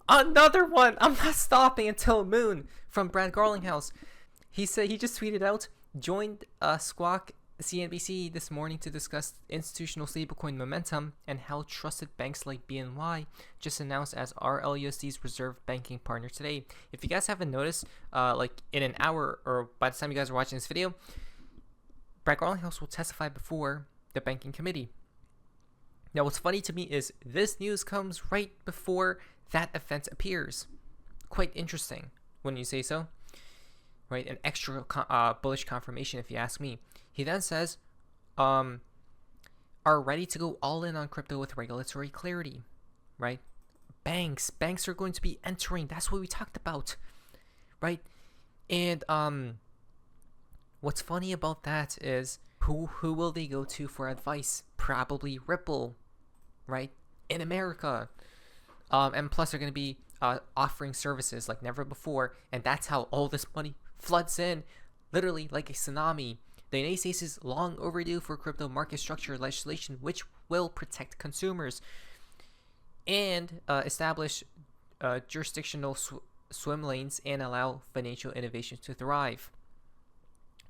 Another one. I'm not stopping until moon from Brad Garlinghouse. He said he just tweeted out, joined Squawk CNBC this morning to discuss institutional stablecoin momentum and how trusted banks like BNY just announced as RLUSD's reserve banking partner today. If you guys haven't noticed, like in an hour or by the time you guys are watching this video, Brad Garlinghouse will testify before the banking committee. Now, what's funny to me is this news comes right before that event appears. Quite interesting when you say so. Right, an extra bullish confirmation if you ask me. He then says, are ready to go all in on crypto with regulatory clarity, right? Banks are going to be entering. That's what we talked about, right? And what's funny about that is who will they go to for advice? Probably Ripple, right? In America, and plus they're going to be offering services like never before, and that's how all this money floods in, literally like a tsunami. The United States is long overdue for crypto market structure legislation, which will protect consumers and establish jurisdictional swim lanes and allow financial innovation to thrive.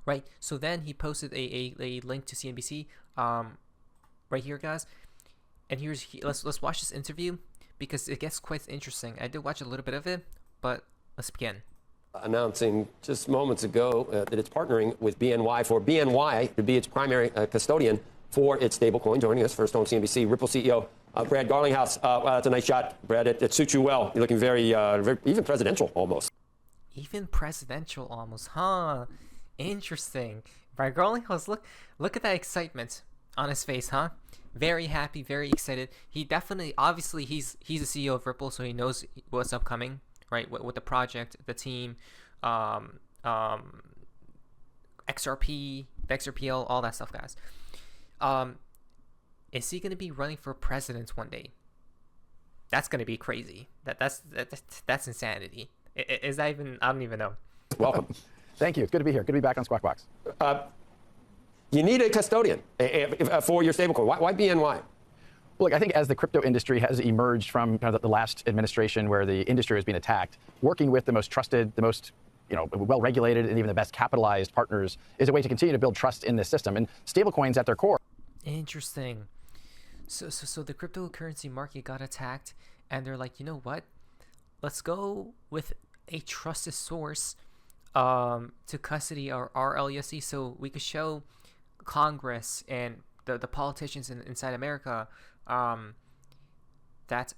Right. So then he posted a link to CNBC, right here, guys. And let's watch this interview because it gets quite interesting. I did watch a little bit of it, but let's begin. Announcing just moments ago that it's partnering with BNY for BNY to be its primary custodian for its stablecoin. Joining us first on CNBC, Ripple CEO Brad Garlinghouse. Wow, that's a nice shot, Brad. It suits you well. You're looking very even presidential almost. Even presidential almost, huh? Interesting. Brad Garlinghouse, look at that excitement on his face, huh? Very happy, very excited. He definitely, obviously, he's the CEO of Ripple, so he knows what's upcoming. Right, with the project, the team, XRP, the XRPL, all that stuff, guys. Is he going to be running for president one day? That's going to be crazy. That's insanity. Is that even? I don't even know. Welcome. Thank you. It's good to be here. Good to be back on Squawk Box. You need a custodian for your stablecoin. Why BNY? Look, I think as the crypto industry has emerged from kind of the last administration where the industry has been attacked, working with the most trusted, the most well-regulated, and even the best capitalized partners is a way to continue to build trust in this system. And stablecoins at their core. Interesting. So the cryptocurrency market got attacked, and they're like, you know what? Let's go with a trusted source to custody our RLUSD so we could show Congress and the politicians inside America that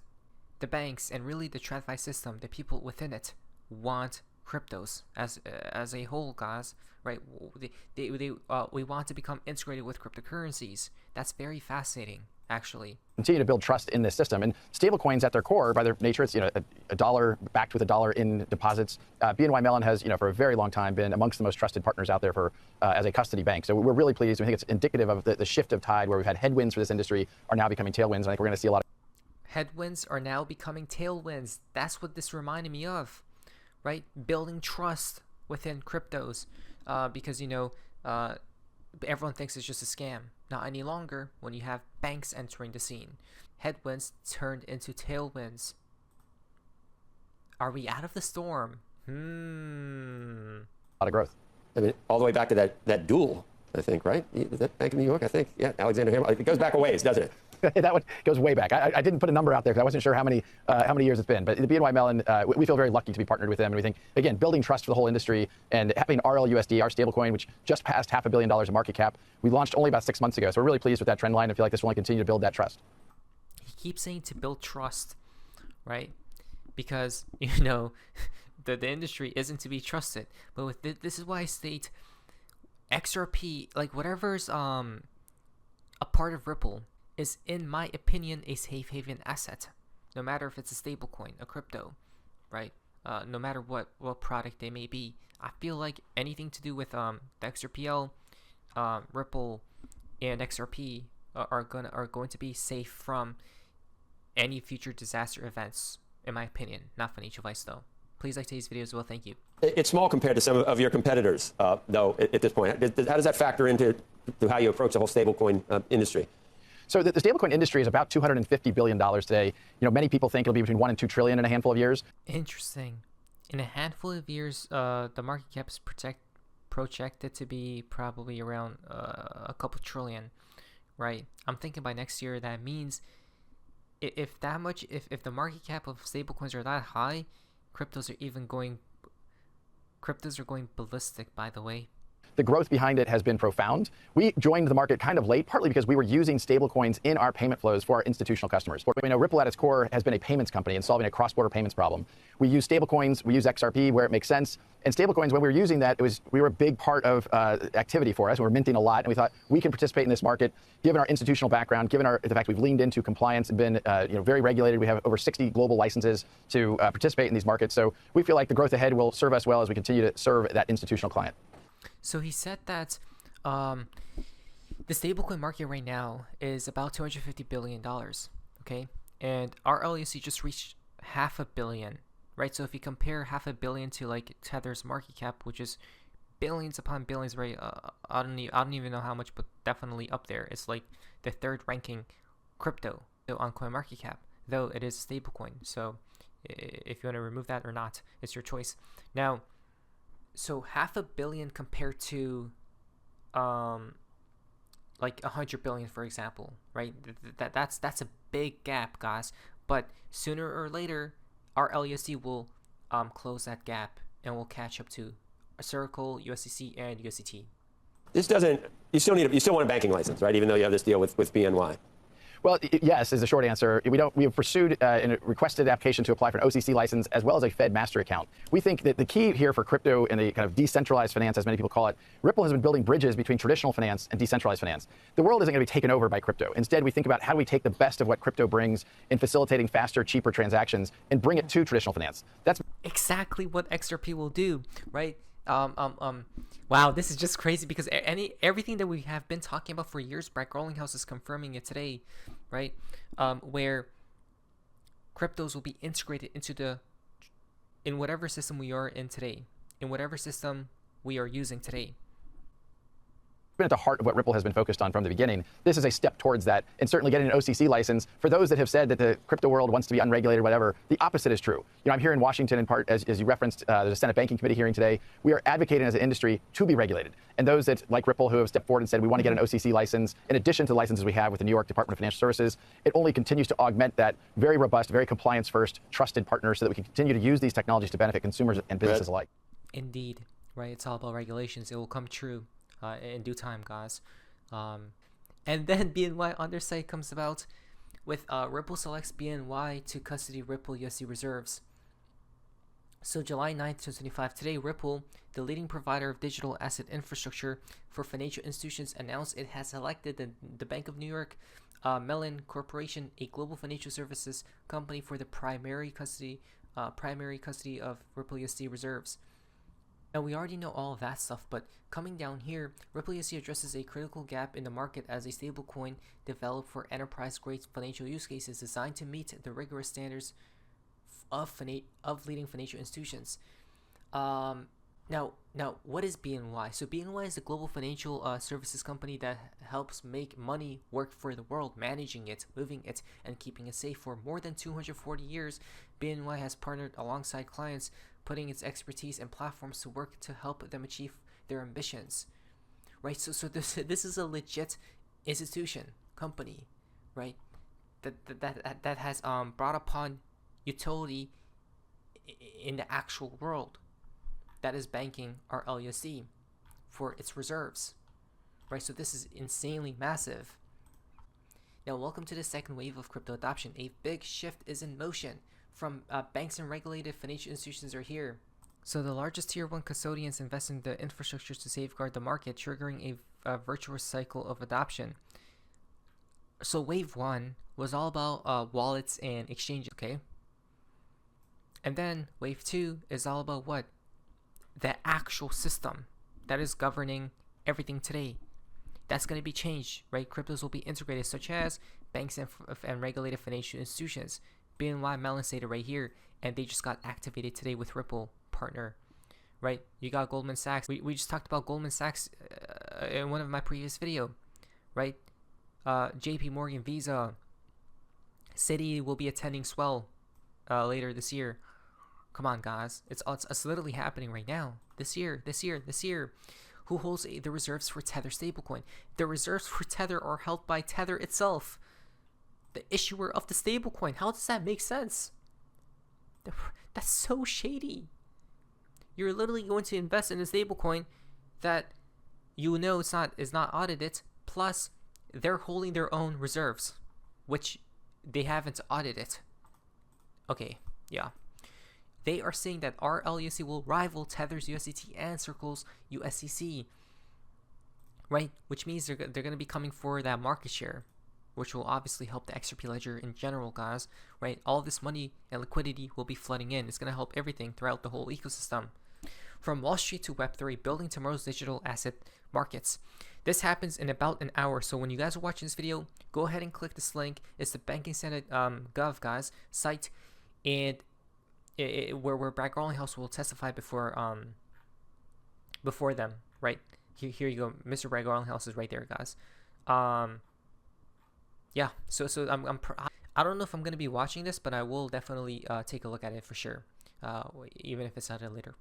the banks and really the TradFi system, the people within it, want cryptos as a whole, guys. Right? We want to become integrated with cryptocurrencies. That's very fascinating, actually. Continue to build trust in this system, and stablecoins at their core, by their nature, it's a dollar backed with a dollar in deposits. BNY Mellon has for a very long time been amongst the most trusted partners out there for as a custody bank. So we're really pleased. We think it's indicative of the shift of tide where we've had headwinds for this industry are now becoming tailwinds. And I think we're going to see a lot of headwinds are now becoming tailwinds. That's what this reminded me of, right? Building trust within cryptos, because everyone thinks it's just a scam. Not any longer when you have banks entering the scene. Headwinds turned into tailwinds. Are we out of the storm? A lot of growth. I mean, all the way back to that duel, I think, right? Is that Bank of New York? I think, yeah, Alexander Hamilton. It goes back a ways, doesn't it? That one goes way back. I didn't put a number out there because I wasn't sure how many years it's been. But the BNY Mellon, we feel very lucky to be partnered with them. And we think, again, building trust for the whole industry and having RLUSD, our stablecoin, which just passed $500 million in market cap. We launched only about 6 months ago. So we're really pleased with that trend line and feel like this will only continue to build that trust. He keeps saying to build trust, right? Because, the industry isn't to be trusted. But with this is why I state XRP, like whatever's a part of Ripple, is, in my opinion, a safe haven asset. No matter if it's a stablecoin, a crypto, right? No matter what product they may be. I feel like anything to do with the XRPL, Ripple, and XRP are going to be safe from any future disaster events, in my opinion. Not financial advice, though. Please like today's video as well. Thank you. It's small compared to some of your competitors, though, at this point. How does that factor into how you approach the whole stablecoin industry? So the stablecoin industry is about $250 billion today. Many people think it'll be between 1 and 2 trillion in a handful of years. Interesting. In a handful of years, the market cap is projected to be probably around a couple trillion, right? I'm thinking by next year that means if the market cap of stablecoins are that high, cryptos are going ballistic, by the way. The growth behind it has been profound. We joined the market kind of late, partly because we were using stablecoins in our payment flows for our institutional customers. Ripple at its core has been a payments company and solving a cross-border payments problem. We use stablecoins, we use XRP where it makes sense. And stablecoins, when we were using that, we were a big part of activity for us. We were minting a lot, and we thought we can participate in this market, given our institutional background, given the fact we've leaned into compliance and been very regulated. We have over 60 global licenses to participate in these markets. So we feel like the growth ahead will serve us well as we continue to serve that institutional client. So he said that the stablecoin market right now is about $250 billion, okay? And our LUC just reached $500 million, right? So if you compare $500 million to like Tether's market cap, which is billions upon billions, right? I don't even know how much, but definitely up there. It's like the third ranking crypto on CoinMarketCap, though it is a stablecoin. So if you want to remove that or not, it's your choice. Now, so $500 million compared to like 100 billion, for example, right? That's a big gap, guys. But sooner or later, our LUSD will close that gap and will catch up to Circle, USDC, and USDT. This doesn't. You still want a banking license, right? Even though you have this deal with BNY. Well, yes, is the short answer. We have pursued and requested application to apply for an OCC license as well as a Fed master account. We think that the key here for crypto and the kind of decentralized finance, as many people call it, Ripple has been building bridges between traditional finance and decentralized finance. The world isn't going to be taken over by crypto. Instead, we think about how do we take the best of what crypto brings in facilitating faster, cheaper transactions and bring it to traditional finance. That's exactly what XRP will do, right? Wow, this is just crazy because everything that we have been talking about for years, Brad Garlinghouse is confirming it today, right? Where cryptos will be integrated in whatever system we are in today, in whatever system we are using today. Been at the heart of what Ripple has been focused on from the beginning. This is a step towards that, and certainly getting an OCC license. For those that have said that the crypto world wants to be unregulated, whatever, the opposite is true. I'm here in Washington in part, as you referenced, there's a Senate Banking Committee hearing today. We are advocating as an industry to be regulated. And those that, like Ripple, who have stepped forward and said we want to get an OCC license, in addition to the licenses we have with the New York Department of Financial Services, it only continues to augment that very robust, very compliance-first, trusted partner so that we can continue to use these technologies to benefit consumers and businesses alike. Indeed, right? It's all about regulations. It will come true in due time, guys. And then BNY underside comes about with Ripple selects BNY to custody Ripple USD reserves. So July 9th, 2025, today Ripple, the leading provider of digital asset infrastructure for financial institutions, announced it has selected the Bank of New York Mellon Corporation, a global financial services company, for the primary custody of Ripple USD reserves. And we already know all of that stuff, but coming down here, Ripple USD addresses a critical gap in the market as a stablecoin developed for enterprise-grade financial use cases designed to meet the rigorous standards of leading financial institutions. Now, what is BNY? So BNY is a global financial services company that helps make money work for the world, managing it, moving it, and keeping it safe. For more than 240 years, BNY has partnered alongside clients, putting its expertise and platforms to work to help them achieve their ambitions. Right? So this is a legit institution, company, right? That has brought upon utility in the actual world, that is banking our LUSD for its reserves, right? So this is insanely massive. Now, welcome to the second wave of crypto adoption. A big shift is in motion. From banks and regulated financial institutions are here. So the largest tier 1 custodians invest in the infrastructure to safeguard the market, triggering a virtuous cycle of adoption. So wave 1 was all about wallets and exchanges, okay? And then wave 2 is all about what? The actual system that is governing everything today. That's going to be changed, right? Cryptos will be integrated, such as banks and regulated financial institutions. BNY Mellon stated right here, and they just got activated today with Ripple partner, right? You got Goldman Sachs. We just talked about Goldman Sachs in one of my previous video, right? JP Morgan, Visa, Citi will be attending Swell later this year. Come on, guys. It's literally happening right now. This year. Who holds the reserves for Tether stablecoin? The reserves for Tether are held by Tether itself, the issuer of the stablecoin. How does that make sense? That's so shady. You're literally going to invest in a stablecoin that you know is not audited. Plus, they're holding their own reserves, which they haven't audited. Okay, yeah. They are saying that our LUSD will rival Tether's USDT and Circle's USDC, right? Which means they're going to be coming for that market share, which will obviously help the XRP ledger in general, guys, right? All this money and liquidity will be flooding in. It's going to help everything throughout the whole ecosystem. From Wall Street to Web3, building tomorrow's digital asset markets. This happens in about an hour. So when you guys are watching this video, go ahead and click this link. It's the Banking Senate Gov, guys, site, and where Brad Garlinghouse will testify before them, right? Here you go. Mr. Brad Garlinghouse is right there, guys. Yeah. So I don't know if I'm gonna be watching this, but I will definitely take a look at it for sure. Even if it's at a later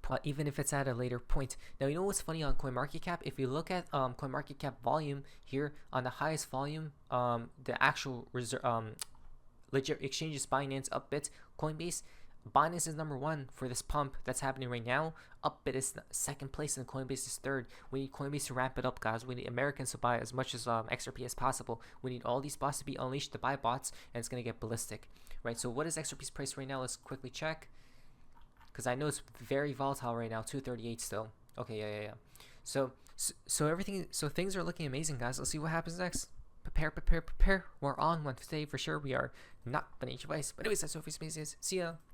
point. Now, you know what's funny on CoinMarketCap? If you look at CoinMarketCap volume here, on the highest volume, the actual legit exchanges, Binance, Upbit, Coinbase. Binance is number 1 for this pump that's happening right now. Upbit is second place and Coinbase is third. We need Coinbase to ramp it up, guys. We need Americans to buy as much as XRP as possible. We need all these bots to be unleashed to buy bots, and it's going to get ballistic, right? So what is XRP's price right now? Let's quickly check, because I know it's very volatile right now. 238 still. Okay, yeah. So things are looking amazing, guys. Let's see what happens next. Prepare. We're on one today for sure. We are not financial advice. But anyways, that's all for this. See ya.